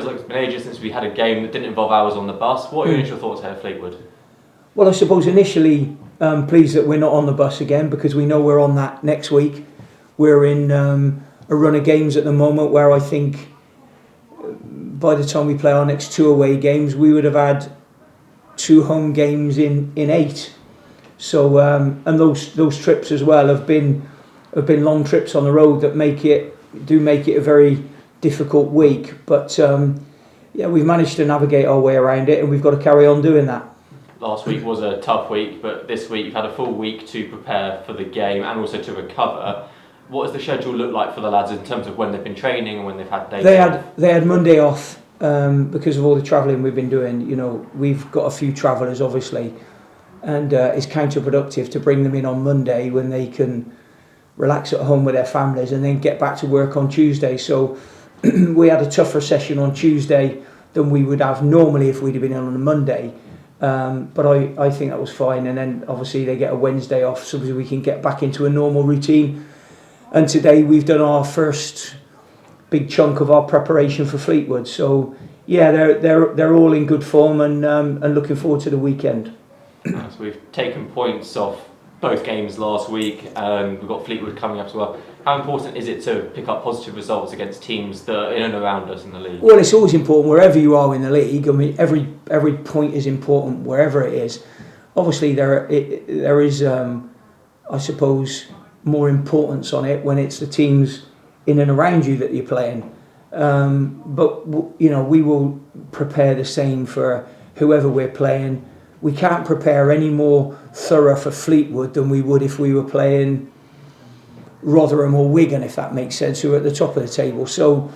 like it's been ages since we had a game that didn't involve hours on the bus. What are your initial thoughts here at Fleetwood? Well, I suppose initially pleased that we're not on the bus again, because we know we're on that next week. We're in a run of games at the moment where I think by the time we play our next 2 away games, we would have had 2 home games in 8. So and those trips as well have been long trips on the road that make it a very difficult week. But we've managed to navigate our way around it, and we've got to carry on doing that. Last week was a tough week, but this week you've had a full week to prepare for the game and also to recover. What does the schedule look like for the lads in terms of when they've been training and when they've had days off? They had Monday off because of all the travelling we've been doing. You know, we've got a few travellers obviously, and it's counterproductive to bring them in on Monday when they can relax at home with their families and then get back to work on Tuesday. So we had a tougher session on Tuesday than we would have normally if we'd have been on a Monday. But I think that was fine, and then obviously they get a Wednesday off so we can get back into a normal routine. And today we've done our first big chunk of our preparation for Fleetwood. So yeah, they're all in good form and looking forward to the weekend. So we've taken points off both games last week. We've got Fleetwood coming up as well. How important is it to pick up positive results against teams that are in and around us in the league? Well, it's always important wherever you are in the league. I mean, every point is important wherever it is. Obviously, there is, I suppose, more importance on it when it's the teams in and around you that you're playing. But you know, we will prepare the same for whoever we're playing. We can't prepare any more thorough for Fleetwood than we would if we were playing Rotherham or Wigan, if that makes sense, who are at the top of the table. So,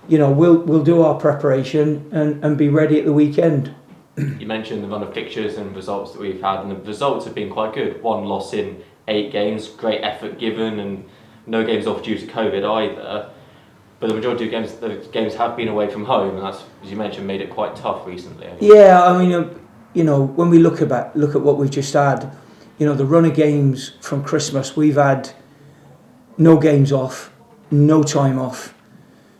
you know, we'll do our preparation and be ready at the weekend. You mentioned the run of fixtures and results that we've had, and the results have been quite good. 1 loss in 8 games, great effort given, and no games off due to COVID either. But the majority of the games have been away from home, and that's, as you mentioned, made it quite tough recently. Yeah, I mean, you know, when we look at what we've just had, you know, the run of games from Christmas, we've had no games off, no time off.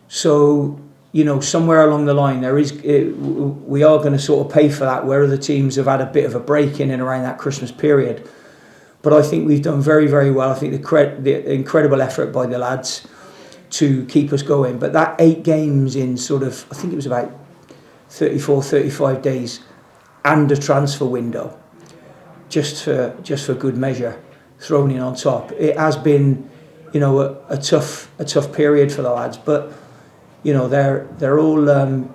So, you know, somewhere along the line we are going to sort of pay for that, where other teams have had a bit of a break in and around that Christmas period. But I think we've done very, very well. I think the incredible effort by the lads to keep us going. But that 8 games in sort of, I think it was about 34, 35 days, and a transfer window, just for good measure, thrown in on top. It has been, you know, a tough period for the lads. But you know, they're all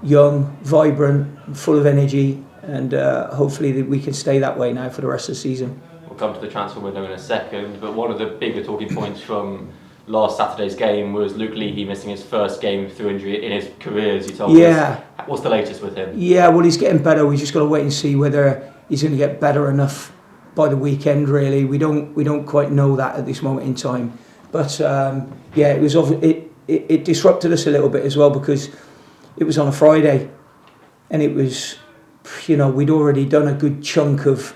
young, vibrant, full of energy, and hopefully we can stay that way now for the rest of the season. We'll come to the transfer window in a second, but one of the bigger talking points from last Saturday's game was Luke Leahy missing his first game through injury in his career, as you told us. What's the latest with him? Yeah, well, he's getting better. We just got to wait and see whether he's going to get better enough by the weekend. Really, we don't quite know that at this moment in time. But it disrupted us a little bit as well, because it was on a Friday, and it was, you know, we'd already done a good chunk of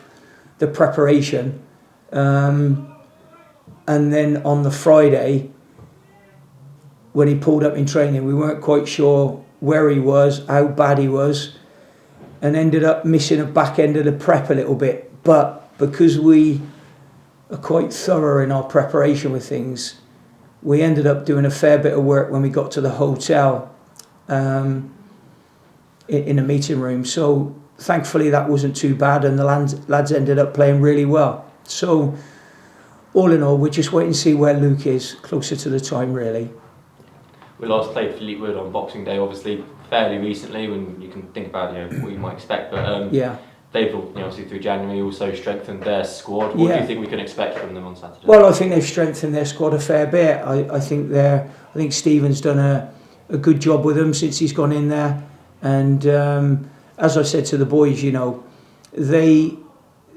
the preparation, and then on the Friday when he pulled up in training, we weren't quite sure where he was, how bad he was, and ended up missing a back end of the prep a little bit. But because we are quite thorough in our preparation with things, we ended up doing a fair bit of work when we got to the hotel in a meeting room. So thankfully that wasn't too bad, and the lads ended up playing really well. So all in all, we're just waiting to see where Luke is closer to the time, really. We last played Fleetwood on Boxing Day, obviously fairly recently, when you can think about, you know, what you might expect. But they've, you know, obviously through January also strengthened their squad. What do you think we can expect from them on Saturday? Well, I think they've strengthened their squad a fair bit. I think Stephen's done a good job with them since he's gone in there. And as I said to the boys, you know, they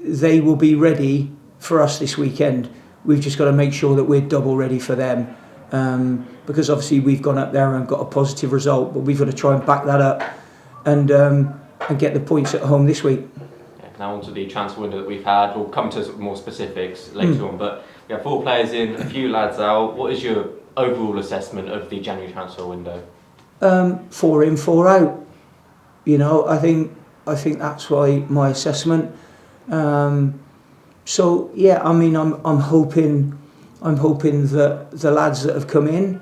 will be ready for us this weekend. We've just got to make sure that we're double ready for them. Because obviously we've gone up there and got a positive result, but we've got to try and back that up and get the points at home this week. Now on to the transfer window that we've had. We'll come to more specifics later on, but we have 4 players in, a few lads out. What is your overall assessment of the January transfer window? 4 in, 4 out. You know, I think that's why my assessment. So yeah, I mean, I'm hoping that the lads that have come in,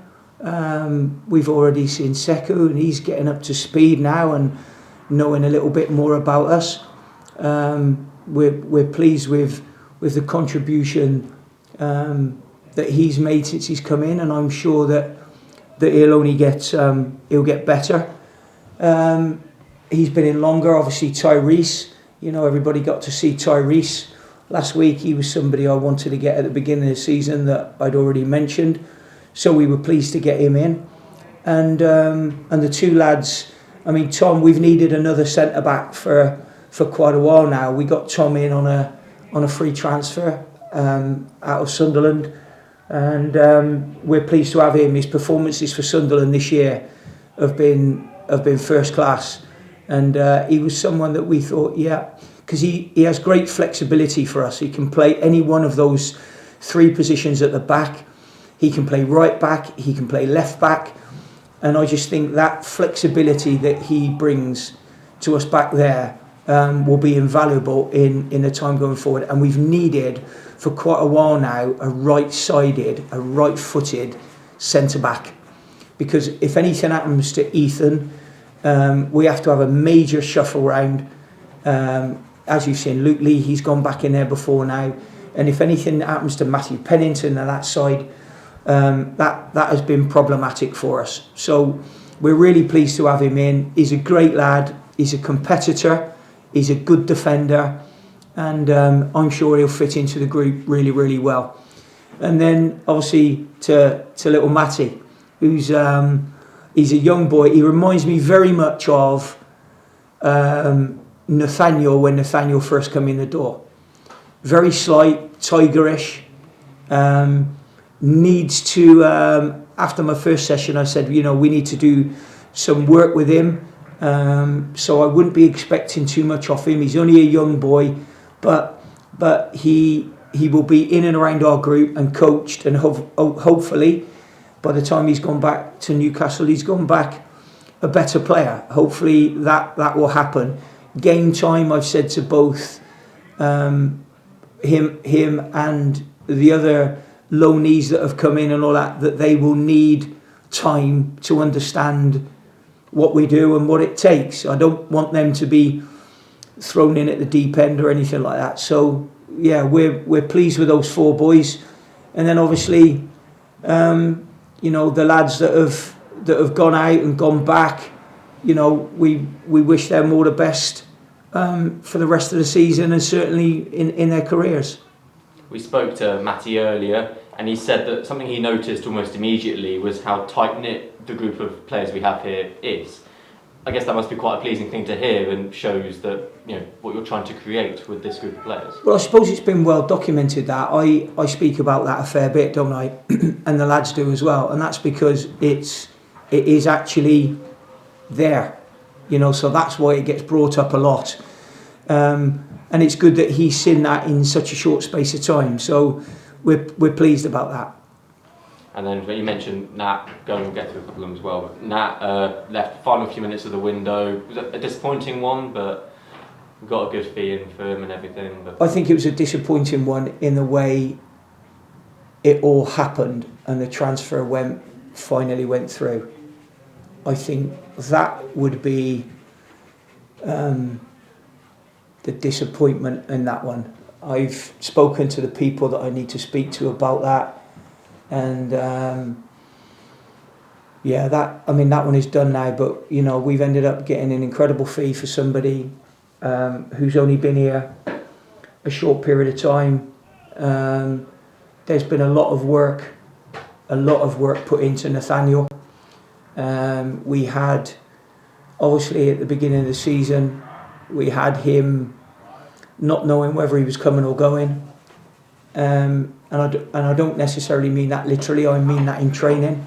we've already seen Sekou, and he's getting up to speed now and knowing a little bit more about us. We're pleased with the contribution that he's made since he's come in, and I'm sure that he'll only he'll get better. He's been in longer, obviously. Tyrese, you know, everybody got to see Tyrese last week. He was somebody I wanted to get at the beginning of the season that I'd already mentioned, so we were pleased to get him in. And the two lads, I mean, Tom, we've needed another centre back for quite a while now. We got Tom in on a free transfer out of Sunderland, and we're pleased to have him. His performances for Sunderland this year have been first class, and he was someone that we thought, yeah, because he has great flexibility for us. He can play any one of those three positions at the back. He can play right back, he can play left back, and I just think that flexibility that he brings to us back there will be invaluable in the time going forward. And we've needed for quite a while now a right-sided, a right-footed centre-back, because if anything happens to Ethan, we have to have a major shuffle round. As you've seen, Luke Lee, he's gone back in there before now, and if anything happens to Matthew Pennington on that side, that has been problematic for us. So we're really pleased to have him in. He's a great lad, he's a competitor, he's a good defender, and I'm sure he'll fit into the group really, really well. And then obviously to little Matty, who's he's a young boy. He reminds me very much of Nathaniel when Nathaniel first came in the door. Very slight, tigerish. Needs to, after my first session, I said, you know, we need to do some work with him. So I wouldn't be expecting too much off him. He's only a young boy, but he will be in and around our group and coached, and hopefully by the time he's gone back to Newcastle, he's gone back a better player. Hopefully that will happen. Game time, I've said to both him and the other loanees that have come in and all that they will need time to understand what we do and what it takes. I don't want them to be thrown in at the deep end or anything like that. So yeah, we're pleased with those four boys, and then obviously, you know, the lads that have gone out and gone back, you know, we wish them all the best for the rest of the season, and certainly in their careers. We spoke to Matty earlier, and he said that something he noticed almost immediately was how tight-knit the group of players we have here is. I guess that must be quite a pleasing thing to hear, and shows that, you know, what you're trying to create with this group of players. Well, I suppose it's been well documented that I speak about that a fair bit, don't I? And the lads do as well, and that's because it is actually there, you know. So that's why it gets brought up a lot, and it's good that he's seen that in such a short space of time. So we're pleased about that. And then you mentioned Nat, we'll get to a couple of them as well, but Nat left the final few minutes of the window. It was a disappointing one, but we got a good fee in for him and everything. But I think it was a disappointing one in the way it all happened and the transfer finally went through. I think that would be the disappointment in that one. I've spoken to the people that I need to speak to about that. And that one is done now. But you know, we've ended up getting an incredible fee for somebody who's only been here a short period of time. There's been a lot of work put into Nathaniel. We had, obviously, at the beginning of the season, we had him not knowing whether he was coming or going. And I don't necessarily mean that literally. I mean that in training.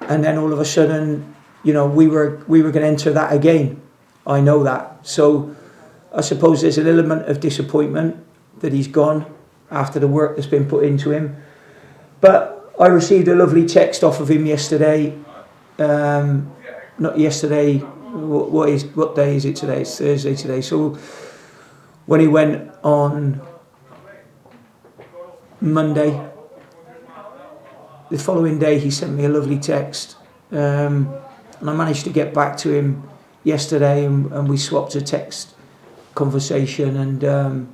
And then all of a sudden, you know, we were going to enter that again. I know that. So I suppose there's an element of disappointment that he's gone after the work that's been put into him. But I received a lovely text off of him yesterday. Not yesterday, what day is it today? It's Thursday today. So when he went on Monday, the following day he sent me a lovely text, and I managed to get back to him yesterday, and we swapped a text conversation, and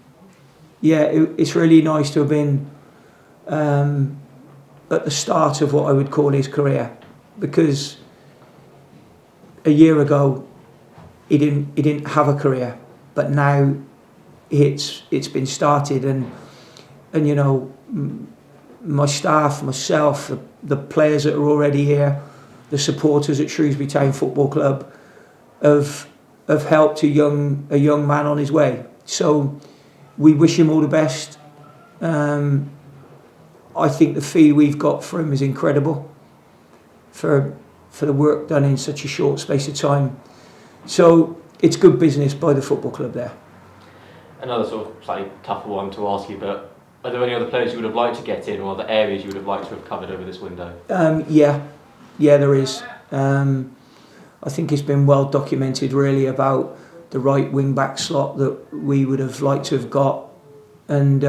it's really nice to have been at the start of what I would call his career, because a year ago he didn't have a career, but now it's been started, and you know, my staff, myself, the players that are already here, the supporters at Shrewsbury Town Football Club have helped a young man on his way. So we wish him all the best. I think the fee we've got for him is incredible for the work done in such a short space of time. So it's good business by the football club there. Another sort of slightly tougher one to ask you, but are there any other players you would have liked to get in, or other areas you would have liked to have covered over this window? Yeah, there is. I think it's been well documented really about the right wing back slot that we would have liked to have got, and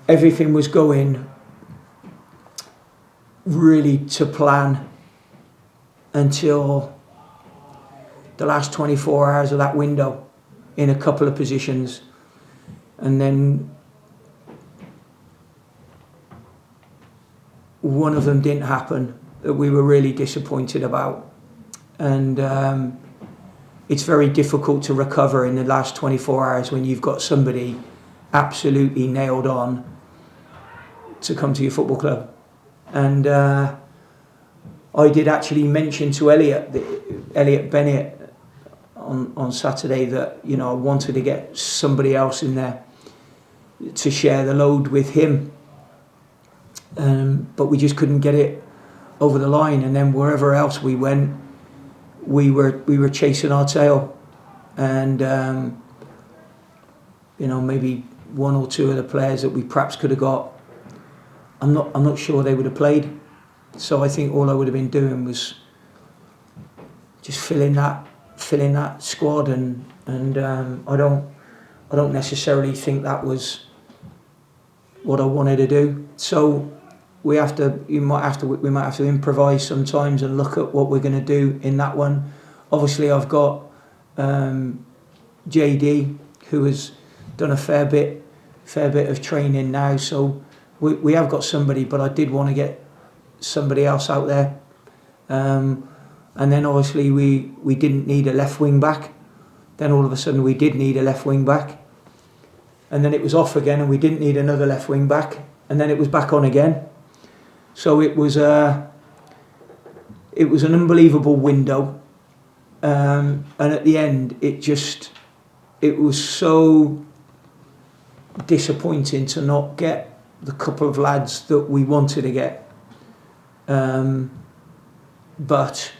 everything was going really to plan until the last 24 hours of that window in a couple of positions, and then one of them didn't happen that we were really disappointed about, and it's very difficult to recover in the last 24 hours when you've got somebody absolutely nailed on to come to your football club. And I did actually mention to Elliot Bennett on Saturday that, you know, I wanted to get somebody else in there to share the load with him, but we just couldn't get it over the line. And then wherever else we went, we were chasing our tail, and you know, maybe one or two of the players that we perhaps could have got, I'm not sure they would have played. So I think all I would have been doing was just filling that squad, and I don't necessarily think that was what I wanted to do. So we might have to improvise sometimes and look at what we're going to do in that one. Obviously, I've got JD, who has done a fair bit of training now, so we have got somebody, but I did want to get somebody else out there. And then obviously we didn't need a left wing back. Then all of a sudden we did need a left wing back, and then it was off again, and we didn't need another left wing back, and then it was back on again. So it was an unbelievable window, and at the end it was so disappointing to not get the couple of lads that we wanted to get. But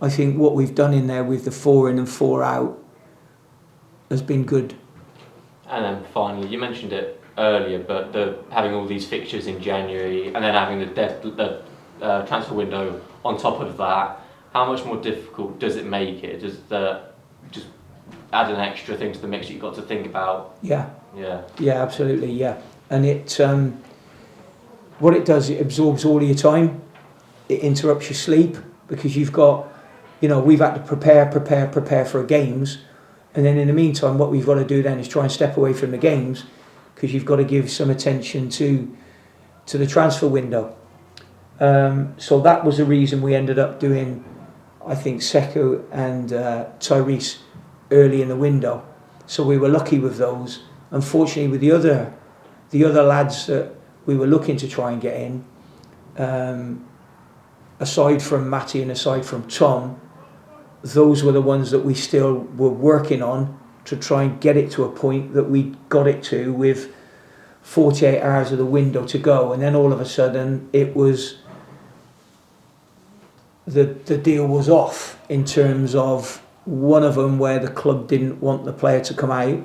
I think what we've done in there with the 4 in and 4 out has been good. And then finally, you mentioned it earlier, but having all these fixtures in January and then having the transfer window on top of that, how much more difficult does it make it? Does just add an extra thing to the mix that you've got to think about? Yeah, absolutely, yeah. And it what it does, it absorbs all of your time. It interrupts your sleep, because you've got, you know, we've had to prepare for games, and then in the meantime what we've got to do then is try and step away from the games, because you've got to give some attention to the transfer window. So that was the reason we ended up doing, I think, Sekou and Tyrese early in the window. So we were lucky with those. Unfortunately, with the other lads that we were looking to try and get in, aside from Matty and aside from Tom, those were the ones that we still were working on to try and get it to a point that we got it to with 48 hours of the window to go. And then all of a sudden it was the deal was off, in terms of one of them where the club didn't want the player to come out,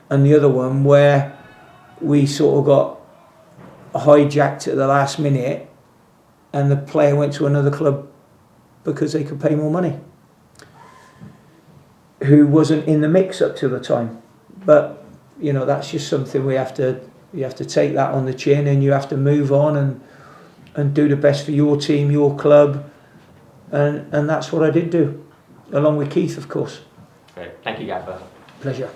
and the other one where we sort of got hijacked at the last minute and the player went to another club because they could pay more money. who wasn't in the mix up to the time. But you know, that's just something you have to take that on the chin, and you have to move on and do the best for your team, your club, and that's what I did do, along with Keith, of course. Great. Thank you, Gaffer. Pleasure.